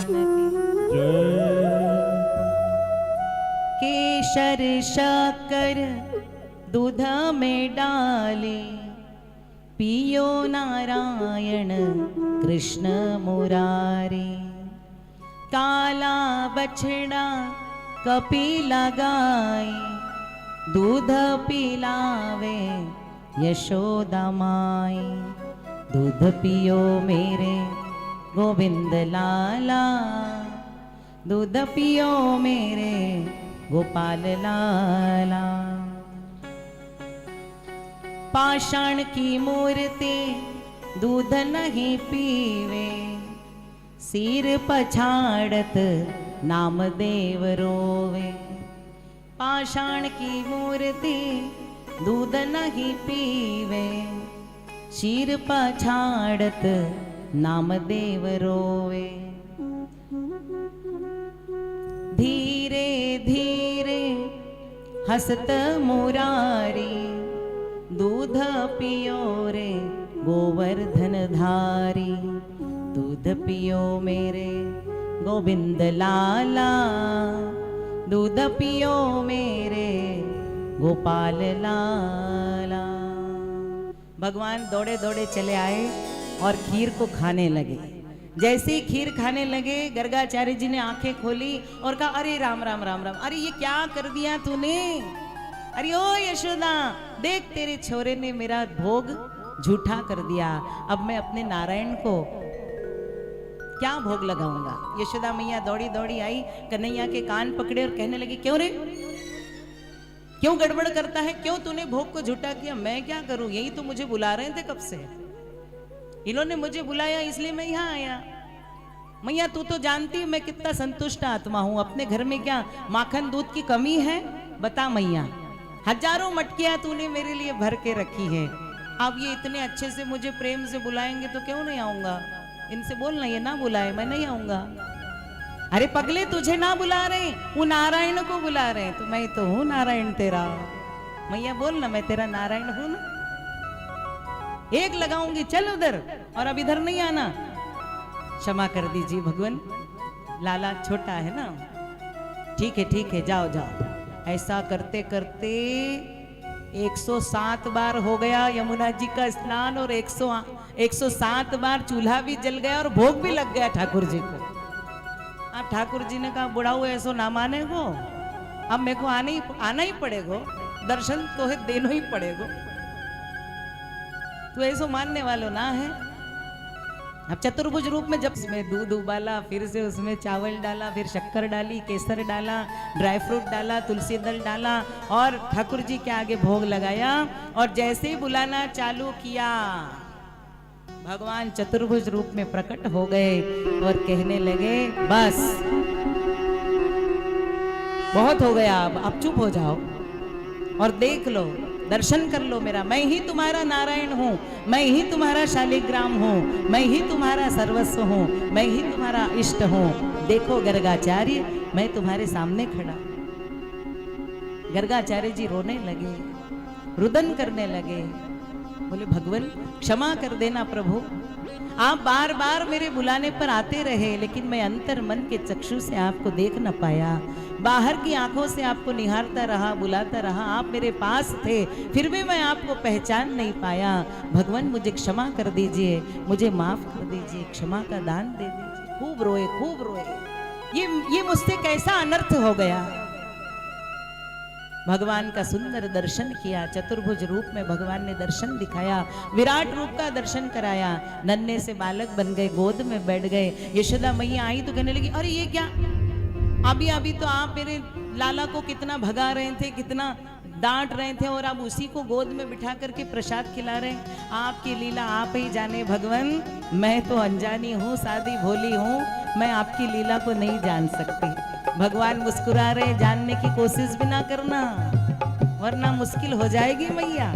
की जय। केसर शक्कर दूध में डाले पियो नारायण कृष्ण मुरारी। काला बछड़ा कपिला गाय दूध पिलावे यशोदा माई। दूध पियो मेरे गोविंद लाला, दूध पियो मेरे गोपाल लाला। पाषाण की मूर्ति दूध नहीं पीवे, सिर पछाड़त नामदेव रोवे। पाषाण की मूर्ति दूध नहीं पीवे, सिर पछाड़त नामदेव रोवे। धीरे धीरे हसत मुरारी, दूध पियो रे गोवर्धन धारी। दूध पियो मेरे गोविंद लाला, दूध पियो मेरे गोपाल लाला। भगवान दौड़े दौड़े चले आए और खीर को खाने लगे। जैसे ही खीर खाने लगे गर्गाचार्य जी ने आंखें खोली और कहा, अरे राम राम राम राम, अरे ये क्या कर दिया तूने? अरे ओ यशोदा, देख तेरे छोरे ने मेरा भोग झूठा कर दिया। अब मैं अपने नारायण को क्या भोग लगाऊंगा? यशोदा मैया दौड़ी दौड़ी आई, कन्हैया के कान पकड़े और कहने लगी, क्यों रे, क्यों गड़बड़ करता है? क्यों तूने भोग को झूठा किया? मैं क्या करूं, यही तो मुझे बुला रहे थे कब से। इन्होंने मुझे बुलाया इसलिए मैं यहाँ आया। मैया तू तो जानती है मैं कितना संतुष्ट आत्मा हूँ। अपने घर में क्या माखन दूध की कमी है? बता मैया, हजारों मटकियां तूने मेरे लिए भर के रखी है। अब ये इतने अच्छे से मुझे प्रेम से बुलाएंगे तो क्यों नहीं आऊंगा? इनसे बोलना ये ना बुलाए, मैं नहीं आऊंगा। अरे पगले, तुझे ना बुला रहे, वो नारायण को बुला रहे। तो मैं तो हूँ नारायण तेरा। मैया बोलना मैं तेरा नारायण हूं ना। एक लगाऊंगी, चल उधर, और अब इधर नहीं आना। क्षमा कर दीजिए भगवान, लाला छोटा है ना। ठीक है, जाओ जाओ। ऐसा करते करते 107 बार हो गया यमुना जी का स्नान, और 107 बार चूल्हा भी जल गया और भोग भी लग गया ठाकुर जी को। अब ठाकुर जी ने कहा, बुढ़ाऊ ऐसो ना माने गो, अब मेरे को आना ही पड़ेगो, दर्शन तो है देना ही पड़ेगो। तो ऐसो मानने वालों ना है। अब चतुर्भुज रूप में जब इसमें दूध उबाला, फिर से उसमें चावल डाला, फिर शक्कर डाली, केसर डाला, ड्राई फ्रूट डाला, तुलसी दल डाला और ठाकुर जी के आगे भोग लगाया। और जैसे ही बुलाना चालू किया, भगवान चतुर्भुज रूप में प्रकट हो गए और कहने लगे, बस बहुत हो गया, अब चुप हो जाओ और देख लो, दर्शन कर लो मेरा। मैं ही तुम्हारा नारायण हूँ, मैं ही तुम्हारा शालिग्राम हूँ, मैं ही तुम्हारा सर्वस्व हूँ, मैं ही तुम्हारा इष्ट हूँ। देखो गर्गाचार्य, मैं तुम्हारे सामने खड़ा। गर्गाचार्य जी रोने लगे, रुदन करने लगे, बोले भगवान क्षमा कर देना प्रभु, आप बार बार मेरे बुलाने पर आते रहे, लेकिन मैं अंतर मन के चक्षु से आपको देख न पाया। बाहर की आंखों से आपको निहारता रहा, बुलाता रहा, आप मेरे पास थे, फिर भी मैं आपको पहचान नहीं पाया। भगवान मुझे क्षमा कर दीजिए, मुझे माफ कर दीजिए, क्षमा का दान दे दीजिए। खूब रोए, खूब रोए। ये मुझसे कैसा अनर्थ हो गया। भगवान का सुंदर दर्शन किया, चतुर्भुज रूप में भगवान ने दर्शन दिखाया, विराट रूप का दर्शन कराया। नन्हे से बालक बन गए, गोद में बैठ गए। यशोदा मैया आई तो कहने लगी, अरे ये क्या, अभी तो आप मेरे लाला को कितना भगा रहे थे, कितना डांट रहे थे, और अब उसी को गोद में बिठा करके प्रसाद खिला रहे हैं। आपकी लीला आप ही जाने भगवान, मैं तो अनजानी हूँ, सादी भोली हूँ, मैं आपकी लीला को नहीं जान सकती। भगवान मुस्कुरा रहे, जानने की कोशिश भी ना करना वरना मुश्किल हो जाएगी मैया।